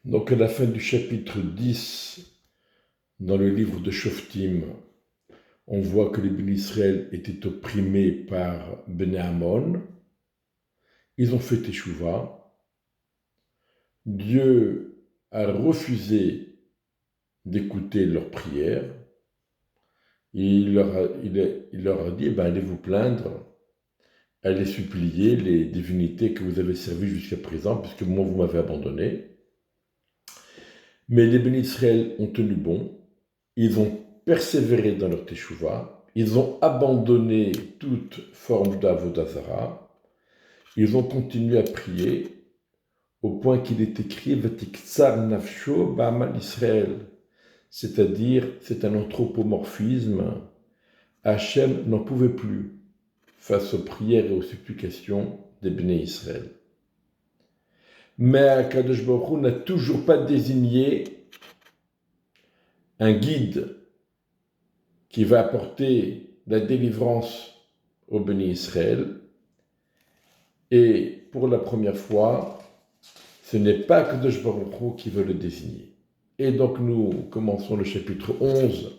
Donc à la fin du chapitre 10, dans le livre de Shoftim, on voit que les Bénis Israël étaient opprimés par Bnei Ammon. Ils ont fait Teshuvah. Dieu a refusé d'écouter leurs prières. Il leur a dit, allez vous plaindre, allez supplier les divinités que vous avez servies jusqu'à présent, puisque moi vous m'avez abandonné. Mais les Bénis Israël ont tenu bon. Ils ont persévéré dans leur Teshuvah. Ils ont abandonné toute forme d'Avodah Zara. Ils ont continué à prier au point qu'il est écrit Vatiktsar nafsho ba'amal Israël, c'est-à-dire c'est un anthropomorphisme. Hachem n'en pouvait plus face aux prières et aux supplications des Bnei Israël. Mais Akadosh Baruch Hu n'a toujours pas désigné un guide qui va apporter la délivrance au Béni Israël. Et pour la première fois, ce n'est pas Kadosh Baruch Hu qui veut le désigner. Et donc nous commençons le chapitre 11.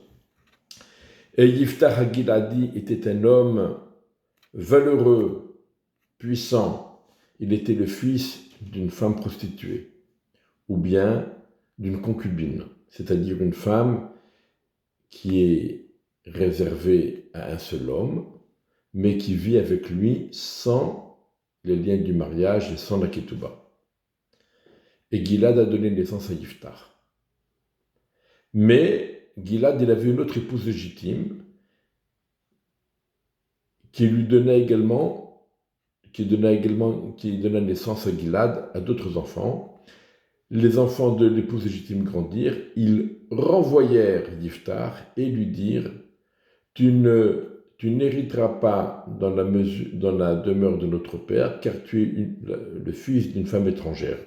Et Yiftach HaGiladi était un homme valeureux, puissant. Il était le fils d'une femme prostituée, ou bien d'une concubine, c'est-à-dire une femme qui est réservée à un seul homme, mais qui vit avec lui sans les liens du mariage et sans la ketouba. Et Gilad a donné naissance à Yiftach. Mais Gilad, il avait une autre épouse légitime qui donna naissance à Gilad à d'autres enfants. Les enfants de l'épouse légitime grandirent, ils renvoyèrent Yiftach et lui dirent tu n'hériteras pas dans la demeure de notre père, car tu es le fils d'une femme étrangère.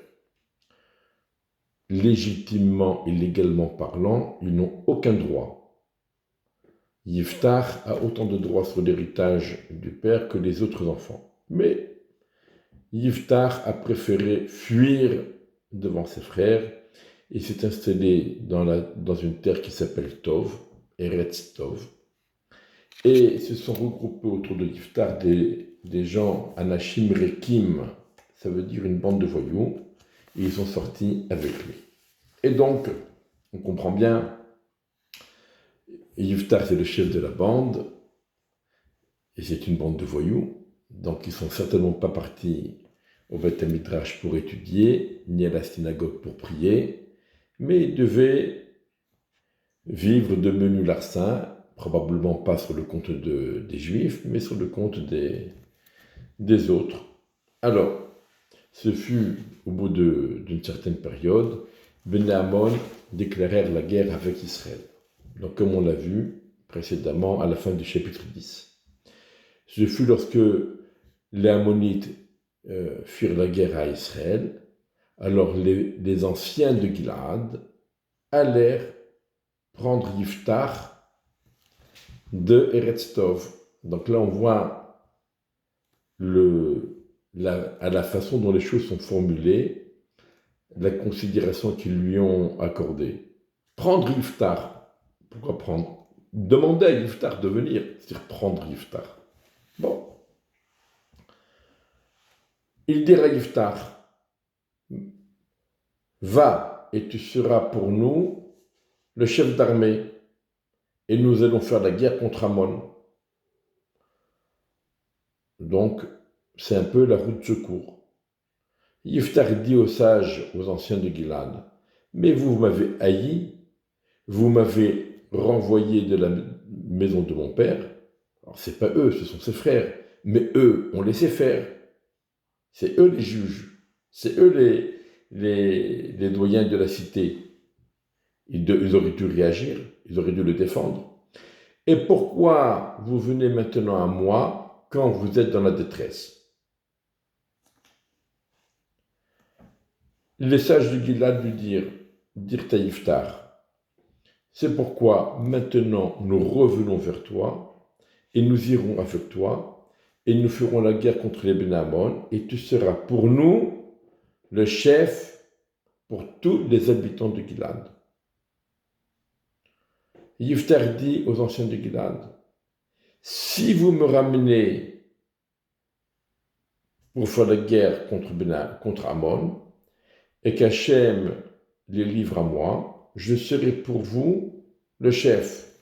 Légitimement et légalement parlant, ils n'ont aucun droit. Yiftach a autant de droits sur l'héritage du père que les autres enfants. Mais Yiftach a préféré fuir devant ses frères et s'est installé dans une terre qui s'appelle Tov, Eretz Tov. Et se sont regroupés autour de Yiftach des gens Anashim Rekim, ça veut dire une bande de voyous, et ils sont sortis avec lui. Et donc, on comprend bien, Yiftach c'est le chef de la bande, et c'est une bande de voyous, donc ils ne sont certainement pas partis au Beth Midrash pour étudier, ni à la synagogue pour prier, mais ils devaient vivre de menus larcins, probablement pas sur le compte des Juifs, mais sur le compte des autres. Alors, ce fut au bout d'une certaine période, Bnei Ammon déclarèrent la guerre avec Israël. Donc, comme on l'a vu précédemment à la fin du chapitre 10. Ce fut lorsque les Ammonites firent la guerre à Israël, alors les anciens de Gilad allèrent prendre Yiftach de Eretz Tov. Donc là, on voit à la façon dont les choses sont formulées, la considération qu'ils lui ont accordée. Prendre Yiftach. Pourquoi prendre? Demander à Yiftach de venir, c'est-à-dire prendre Yiftach. Bon. Ils dirent à Yiftach, va et tu seras pour nous le chef d'armée et nous allons faire la guerre contre Ammon. Donc, c'est un peu la route de secours. Yiftach dit aux sages, aux anciens de Gilad, mais vous m'avez haï, vous m'avez renvoyé de la maison de mon père. Alors, ce n'est pas eux, ce sont ses frères, mais eux ont laissé faire. C'est eux les juges, c'est eux les doyens de la cité. Ils auraient dû réagir, ils auraient dû le défendre. Et pourquoi vous venez maintenant à moi quand vous êtes dans la détresse? Les sages de Gilad lui dirent à Yiftach, c'est pourquoi maintenant nous revenons vers toi et nous irons avec toi et nous ferons la guerre contre les Bnei Ammon et tu seras pour nous le chef pour tous les habitants de Gilad. Yiftar dit aux anciens de Gilad, si vous me ramenez pour faire la guerre contre Ammon, et qu'Hachem les livre à moi, je serai pour vous le chef.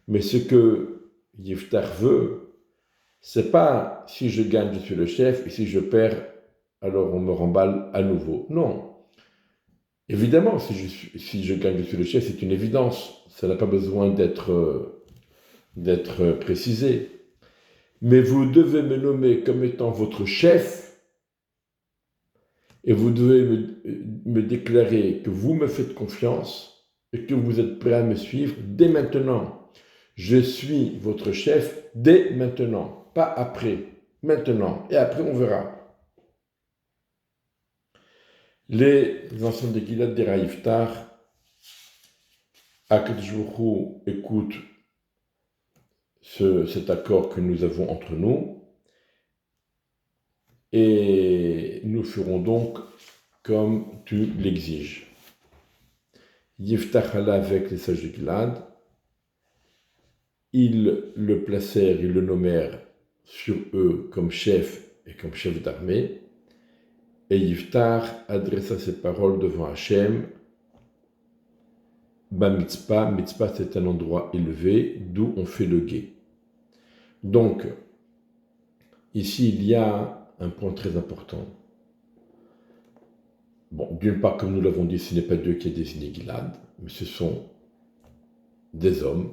Mais ce que Yiftar veut, c'est pas si je gagne, je suis le chef, et si je perds, alors on me remballe à nouveau. Non. Évidemment, si je gagne, je suis le chef, c'est une évidence. Ça n'a pas besoin d'être précisé. Mais vous devez me nommer comme étant votre chef et vous devez me déclarer que vous me faites confiance et que vous êtes prêt à me suivre dès maintenant. Je suis votre chef dès maintenant, pas après, maintenant. Et après, on verra. Les anciens de Gilad dira Yiftar, Akadosh Baruch Hu écoute cet accord que nous avons entre nous, et nous ferons donc comme tu l'exiges. Yiftach alla avec les sages de Gilad, ils le placèrent, ils le nommèrent sur eux comme chef et comme chef d'armée, et Yiftach adressa ses paroles devant Hachem. Mitzpah, Mitzpah c'est un endroit élevé d'où on fait le guet. Donc, ici il y a un point très important. Bon, d'une part, comme nous l'avons dit, ce n'est pas Dieu qui a désigné Gilad, mais ce sont des hommes.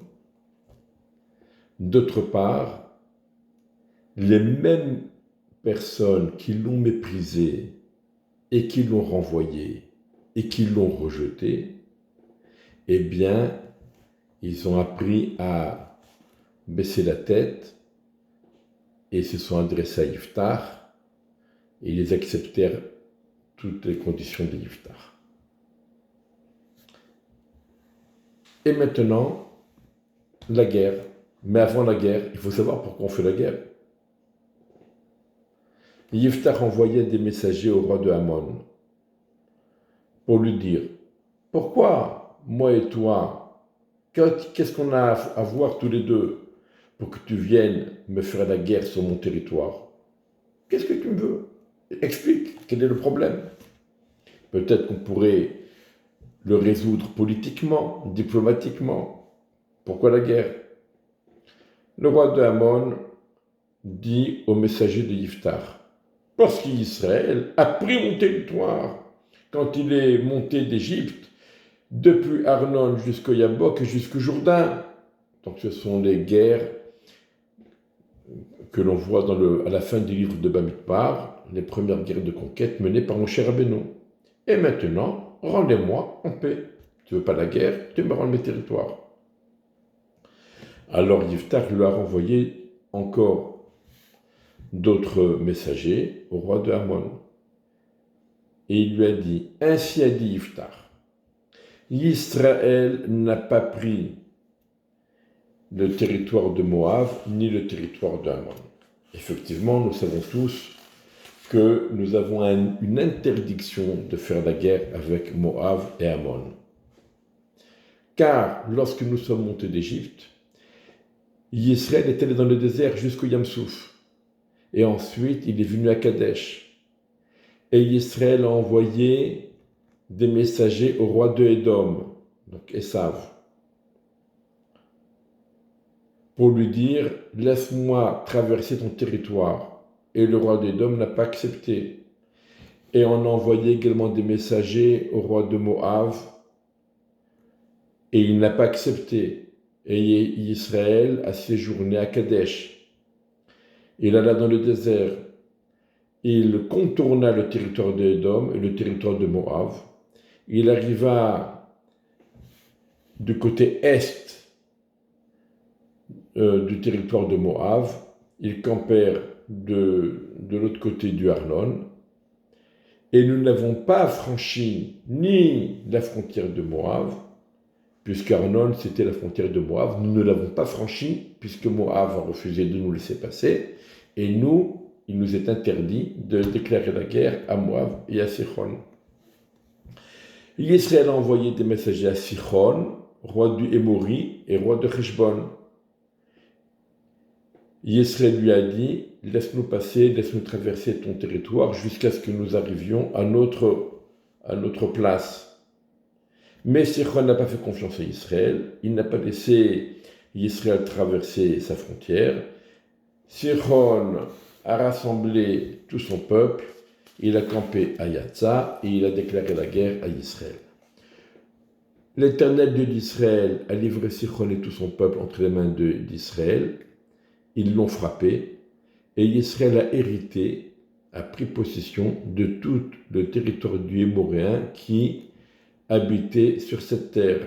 D'autre part, les mêmes personnes qui l'ont méprisé et qui l'ont renvoyé et qui l'ont rejeté, eh bien, ils ont appris à baisser la tête et se sont adressés à Yiftar et ils acceptèrent toutes les conditions de Yiftar. Et maintenant, la guerre. Mais avant la guerre, il faut savoir pourquoi on fait la guerre. Yiftar envoyait des messagers au roi de Ammon pour lui dire « Pourquoi, moi et toi, qu'est-ce qu'on a à voir tous les deux pour que tu viennes me faire la guerre sur mon territoire? Qu'est-ce que tu me veux? Explique, quel est le problème? Peut-être qu'on pourrait le résoudre politiquement, diplomatiquement. Pourquoi la guerre? » Le roi de Ammon dit au messager de Yiftar, parce qu'Israël a pris mon territoire quand il est monté d'Égypte, depuis Arnon jusqu'au Yabok et jusqu'au Jourdain. Donc ce sont les guerres que l'on voit à la fin du livre de Bamidbar, les premières guerres de conquête menées par Moshe Rabbeinu. Et maintenant, rendez-moi en paix. Tu veux pas la guerre, tu me rends mes territoires. Alors Yiftar lui a renvoyé encore d'autres messagers au roi de Ammon. Et il lui a dit, ainsi a dit Yiftar, Israël n'a pas pris le territoire de Moab ni le territoire d'Ammon. Effectivement, nous savons tous que nous avons une interdiction de faire la guerre avec Moab et Ammon. Car lorsque nous sommes montés d'Égypte, Israël est allé dans le désert jusqu'au Yam-Souf. Et ensuite, il est venu à Kadesh. Et Israël a envoyé des messagers au roi de Édom, donc Esav, pour lui dire « Laisse-moi traverser ton territoire ». Et le roi d'Édom n'a pas accepté. Et on a envoyé également des messagers au roi de Moab, et il n'a pas accepté. Et Israël a séjourné à Kadesh. Il alla dans le désert. Il contourna le territoire de Édom et le territoire de Moab. Il arriva du côté est du territoire de Moab. Ils campèrent de l'autre côté du Arnon. Et nous n'avons pas franchi ni la frontière de Moab, puisque Arnon c'était la frontière de Moab. Nous ne l'avons pas franchi, puisque Moab a refusé de nous laisser passer. Et nous, il nous est interdit de déclarer la guerre à Moab et à Sichon. Israël a envoyé des messagers à Sichon, roi du Hémori et roi de Heshbon. Israël lui a dit, laisse-nous passer, laisse-nous traverser ton territoire jusqu'à ce que nous arrivions à notre place. Mais Sichon n'a pas fait confiance à Israël, il n'a pas laissé Israël traverser sa frontière. Sichon a rassemblé tout son peuple, il a campé à Yatza et il a déclaré la guerre à Israël. L'Éternel Dieu d'Israël a livré Sichon et tout son peuple entre les mains d'Israël. Ils l'ont frappé et Israël a hérité, a pris possession de tout le territoire du Hémoréen qui habitait sur cette terre.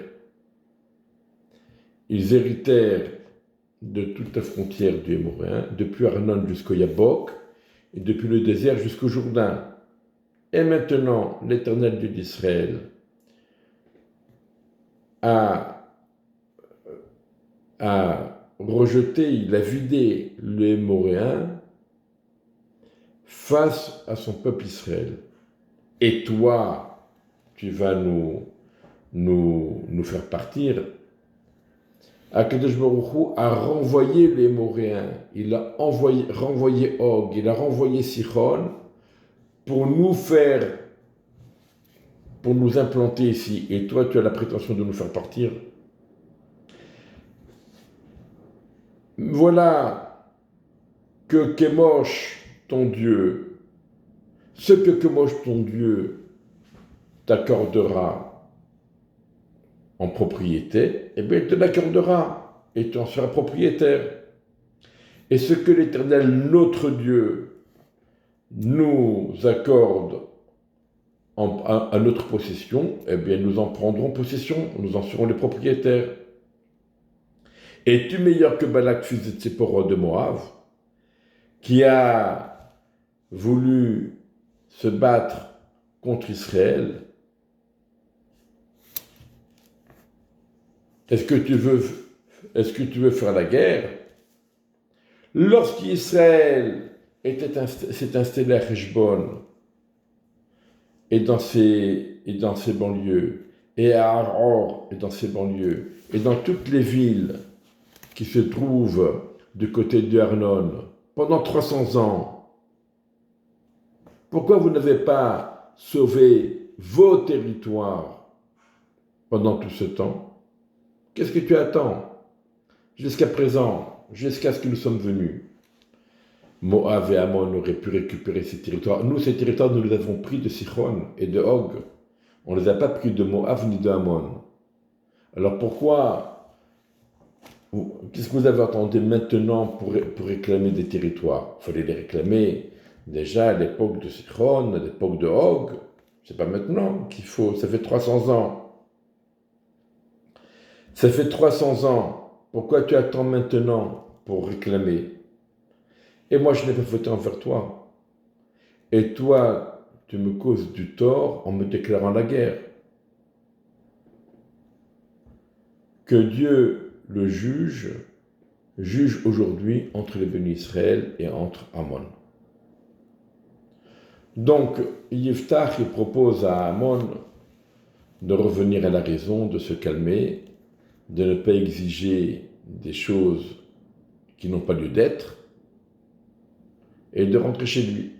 Ils héritèrent de toute la frontière du Hémoréen, depuis Arnon jusqu'au Yabok, et depuis le désert jusqu'au Jourdain. Et maintenant, l'Éternel Dieu d'Israël a rejeté, il a vidé le Hémoréen face à son peuple Israël. Et toi, tu vas nous faire partir. Akadosh Baruch Hu a renvoyé les Hémoréens, il a renvoyé Og, il a renvoyé Sichon pour nous implanter ici. Et toi, tu as la prétention de nous faire partir. Voilà que Kemosh, ton Dieu, ce que Kemosh, ton Dieu, t'accordera en propriété, eh bien, il te l'accordera et tu en seras propriétaire. Et ce que l'Éternel, notre Dieu, nous accorde à notre possession, eh bien, nous en prendrons possession, nous en serons les propriétaires. Es-tu meilleur que Balak, fils de Tsippor de Moab, qui a voulu se battre contre Israël? Est-ce que tu veux faire la guerre? Lorsqu'Israël s'est installé à Heshbon et dans ses banlieues, et à Aror et dans ses banlieues, et dans toutes les villes qui se trouvent du côté du Arnon, pendant 300 ans, pourquoi vous n'avez pas sauvé vos territoires pendant tout ce temps? Qu'est-ce que tu attends jusqu'à présent, jusqu'à ce que nous sommes venus? Moab et Ammon auraient pu récupérer ces territoires. Nous, ces territoires, nous les avons pris de Sichon et de Og. On ne les a pas pris de Moab ni de Ammon. Alors pourquoi, qu'est-ce que vous avez attendu maintenant pour réclamer des territoires? Il fallait les réclamer déjà à l'époque de Sichon, à l'époque de Og. C'est pas maintenant qu'il faut, ça fait 300 ans. Ça fait 300 ans. Pourquoi tu attends maintenant pour réclamer? Et moi, je n'ai pas fauté envers toi. Et toi, tu me causes du tort en me déclarant la guerre. Que Dieu le juge aujourd'hui entre les bénis Israël et entre Ammon. Donc, Yiftach, il propose à Ammon de revenir à la raison, de se calmer, de ne pas exiger des choses qui n'ont pas lieu d'être, et de rentrer chez lui,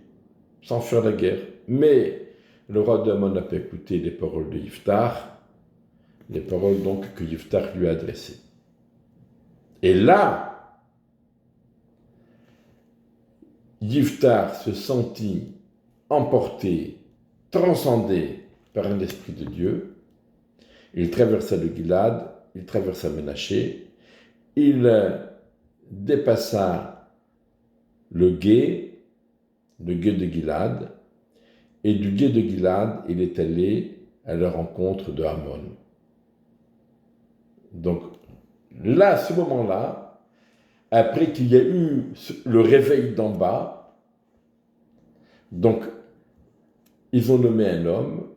sans faire la guerre. Mais le roi d'Ammon n'a pas écouté les paroles de Yiftach, les paroles donc que Yiftach lui a adressées. Et là, Yiftach se sentit emporté, transcendé par un esprit de Dieu. Il traversa le Gilad, il traversa Ménaché, il dépassa le gué de Gilad, et du gué de Gilad, il est allé à la rencontre de Ammon. Donc là, à ce moment-là, après qu'il y a eu le réveil d'en bas, donc ils ont nommé un homme,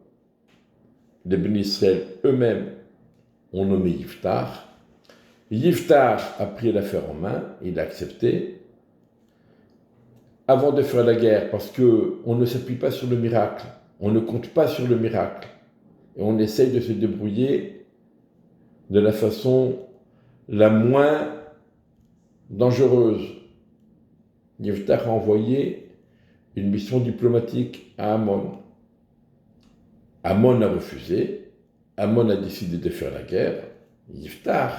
les bénis Israël eux-mêmes ont nommé Yiftach. Yiftach a pris l'affaire en main, il a accepté, avant de faire la guerre, parce qu'on ne s'appuie pas sur le miracle, on ne compte pas sur le miracle. et on essaye de se débrouiller de la façon la moins dangereuse. Yiftach a envoyé une mission diplomatique à Amon. Amon a refusé, Amon a décidé de faire la guerre. Yiftach,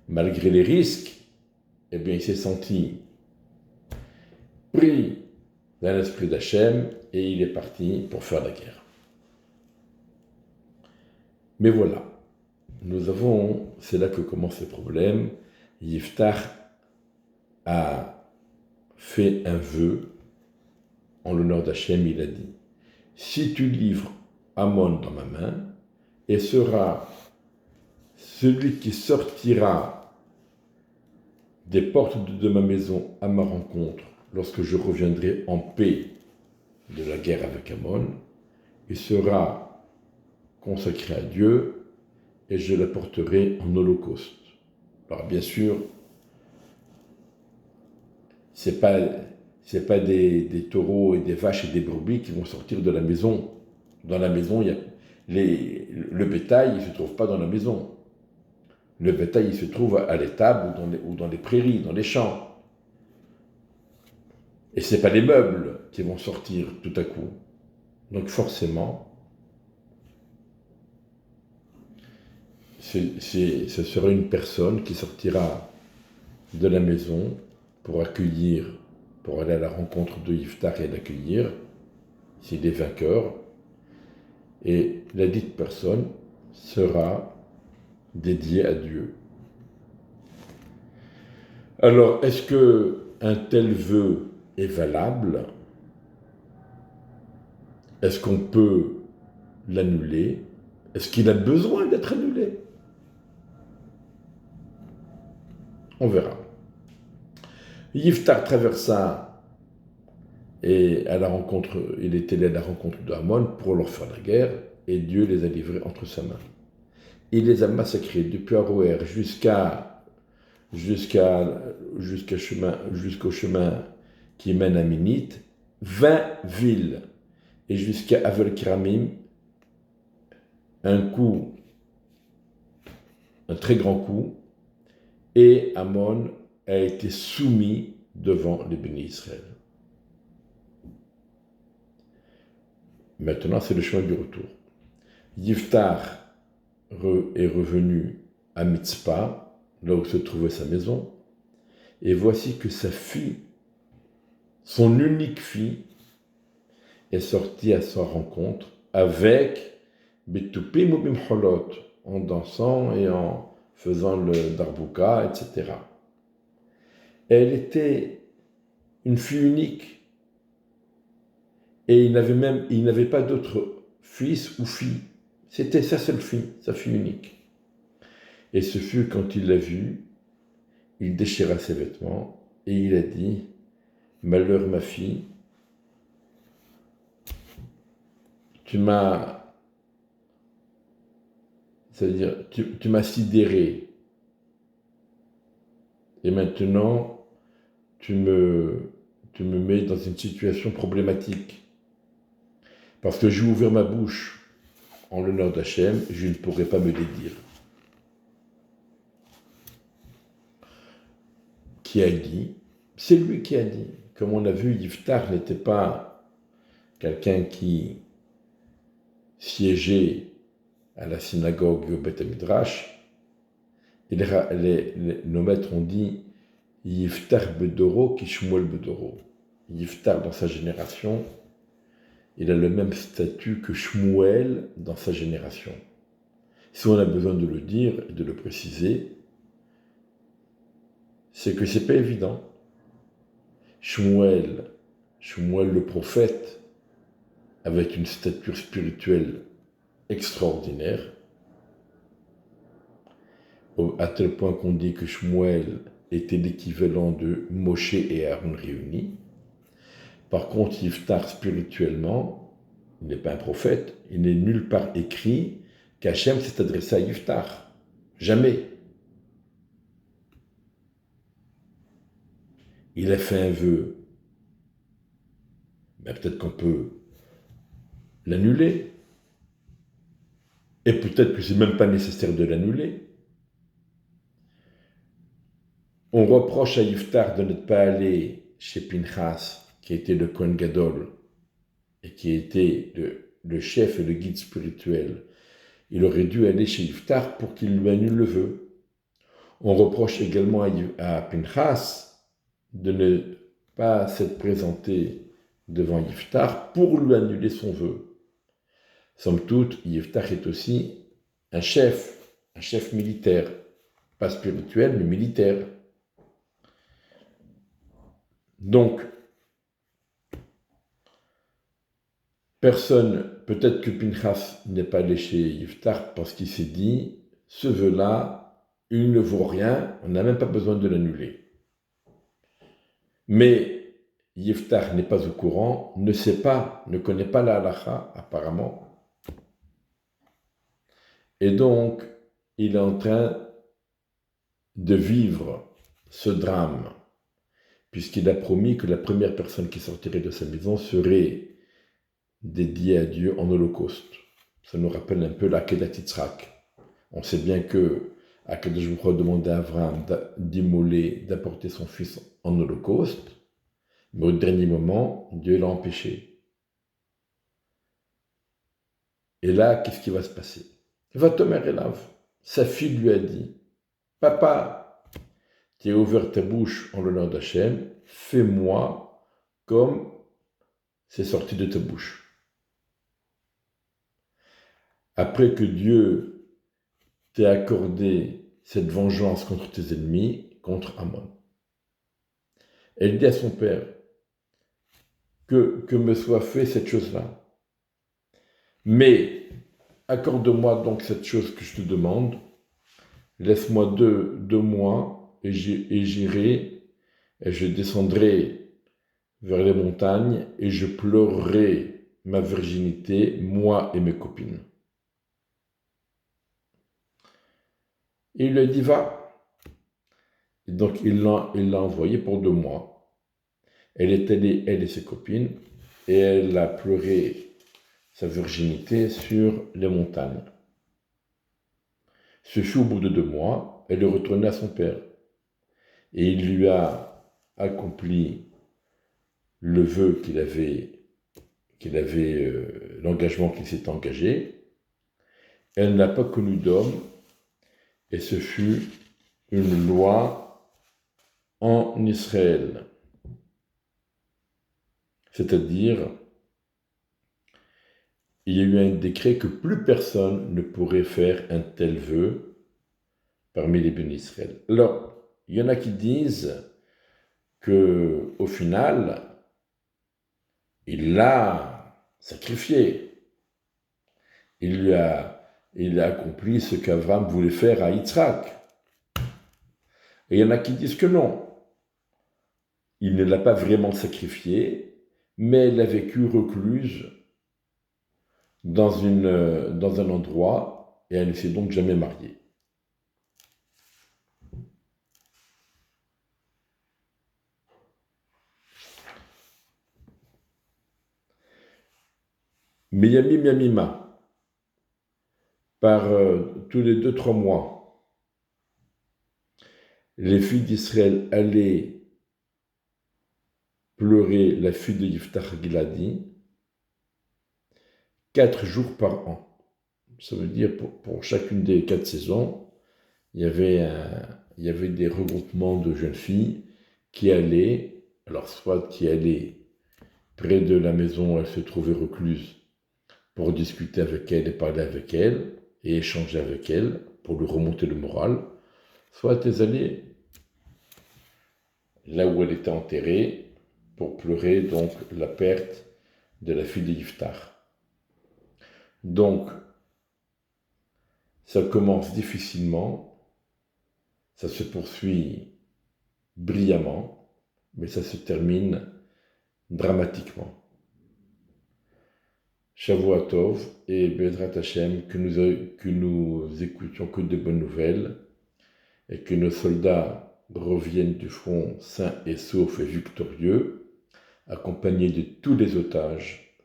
malgré les risques, eh bien, il s'est senti pris dans l'esprit d'Hachem et il est parti pour faire la guerre. Mais voilà, c'est là que commence le problème. Yiftach a fait un vœu en l'honneur d'Hachem, il a dit, si tu livres Amon dans ma main, et sera celui qui sortira des portes de ma maison à ma rencontre lorsque je reviendrai en paix de la guerre avec Amon, il sera consacré à Dieu et je l'apporterai en holocauste. Alors bien sûr, c'est pas des taureaux et des vaches et des brebis qui vont sortir de la maison. Dans la maison, le bétail, il ne se trouve pas dans la maison. Le bétail, il se trouve à l'étable ou dans les prairies, dans les champs. Et ce n'est pas les meubles qui vont sortir tout à coup. Donc forcément, ce sera une personne qui sortira de la maison pour aller à la rencontre de Yiftach et l'accueillir, s'il est vainqueur. Et la dite personne sera dédiée à Dieu. Alors, est-ce qu'un tel vœu est valable? Est-ce qu'on peut l'annuler? Est-ce qu'il a besoin d'être annulé? On verra. Yiftach traversa et il est allé à la rencontre de Amon pour leur faire la guerre, et Dieu les a livrés entre sa main. Il les a massacrés depuis Aroer jusqu'au chemin qui mène à Minite, 20 villes, et jusqu'à Avel Kiramim, un très grand coup, et Amon a été soumis devant les bénis Israël. Maintenant, c'est le chemin du retour. Yiftach est revenu à Mitzpah, là où se trouvait sa maison, et voici que sa fille, son unique fille, est sortie à sa rencontre avec Betupim ou Bimcholot, en dansant et en faisant le darbouka, etc. Elle était une fille unique, et il n'avait pas d'autre fils ou fille. C'était sa seule fille, sa fille unique. Et ce fut quand il l'a vue, il déchira ses vêtements et il a dit, malheur ma fille, tu m'as sidéré, et maintenant tu me mets dans une situation problématique, parce que j'ai ouvert ma bouche en l'honneur d'Hachem, je ne pourrai pas me dédire. Qui a dit? C'est lui qui a dit. Comme on a vu, Yiftach n'était pas quelqu'un qui siégeait à la synagogue au Beth Midrash. Nos maîtres ont dit Yiftach bedoro ki Shmuel bedoro. Yiftach dans sa génération, il a le même statut que Shmuel dans sa génération. Si on a besoin de le dire et de le préciser, c'est que c'est pas évident. Shmuel le prophète, avait une stature spirituelle extraordinaire, à tel point qu'on dit que Shmuel était l'équivalent de Moshe et Aaron réunis. Par contre, Yiftach, spirituellement, il n'est pas un prophète, il n'est nulle part écrit qu'Hachem s'est adressé à Yiftach. Jamais. Il a fait un vœu. Ben, peut-être qu'on peut l'annuler. Et peut-être que c'est même pas nécessaire de l'annuler. On reproche à Yiftar de ne pas aller chez Pinchas, qui était le Kohen Gadol, et qui était le chef et le guide spirituel. Il aurait dû aller chez Yiftar pour qu'il lui annule le vœu. On reproche également à Pinchas de ne pas s'être présenté devant Yiftar pour lui annuler son vœu. Somme toute, Yiftar est aussi un chef militaire, pas spirituel, mais militaire. Donc, peut-être que Pinchas n'est pas allé chez Yiftar parce qu'il s'est dit, ce vœu-là, il ne vaut rien, on n'a même pas besoin de l'annuler. Mais Yiftar n'est pas au courant, ne connaît pas la halakha apparemment. Et donc, il est en train de vivre ce drame, puisqu'il a promis que la première personne qui sortirait de sa maison serait dédiée à Dieu en holocauste. Ça nous rappelle un peu la Kedat Yitzhak. On sait bien que Akadosh Baruch Hu demandait à Abraham d'immoler, d'apporter son fils en holocauste, mais au dernier moment, Dieu l'a empêché. Et là, qu'est-ce qui va se passer? Vatomer Elav, sa fille lui a dit, papa, tu as ouvert ta bouche en l'honneur d'Hachem, fais-moi comme c'est sorti de ta bouche. Après que Dieu t'ait accordé cette vengeance contre tes ennemis, contre Ammon. Elle dit à son père, que me soit fait cette chose-là. Mais accorde-moi donc cette chose que je te demande, laisse-moi deux mois et j'irai, et je descendrai vers les montagnes et je pleurerai ma virginité, moi et mes copines. Et il lui a dit, va. Et donc il l'a envoyé pour 2 mois. Elle est allée, elle et ses copines, et elle a pleuré sa virginité sur les montagnes. Ce fut au bout de 2 mois, elle est retournée à son père. Et il lui a accompli le vœu l'engagement qu'il s'est engagé. Elle n'a pas connu d'homme, et ce fut une loi en Israël. C'est-à-dire, il y a eu un décret que plus personne ne pourrait faire un tel vœu parmi les bénis Israël. Alors, il y en a qui disent que, au final, il l'a sacrifié. Il a accompli ce qu'Abraham voulait faire à Yitzhak. Et il y en a qui disent que non. Il ne l'a pas vraiment sacrifié, mais elle a vécu recluse dans un endroit et elle ne s'est donc jamais mariée. Miyamim Yamima, par tous les 2-3 mois, les filles d'Israël allaient pleurer la fille de Yiftach Giladi 4 jours par an. Ça veut dire pour chacune des 4 saisons, il y avait des regroupements de jeunes filles qui allaient, alors soit qui allaient près de la maison où elles se trouvaient recluses pour discuter avec elle et parler avec elle et échanger avec elle pour lui remonter le moral, soit elles allaient là où elle était enterrée pour pleurer donc la perte de la fille de Yiftar. Donc, ça commence difficilement, ça se poursuit brillamment, mais ça se termine dramatiquement. Shavua Tov et Bezrat Hashem, que nous écoutions que de bonnes nouvelles et que nos soldats reviennent du front sains et saufs et victorieux, accompagnés de tous les otages,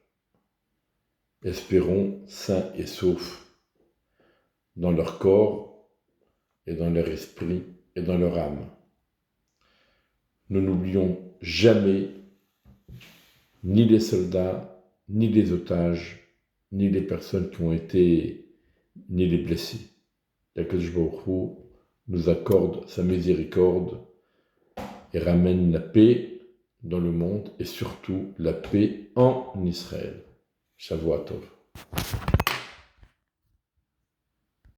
espérons sains et saufs dans leur corps et dans leur esprit et dans leur âme. Nous n'oublions jamais ni les soldats, ni les otages, ni les personnes qui ont été, ni les blessés. L'Akadosh Baruch Hu nous accorde sa miséricorde et ramène la paix dans le monde et surtout la paix en Israël. Shavua Tov.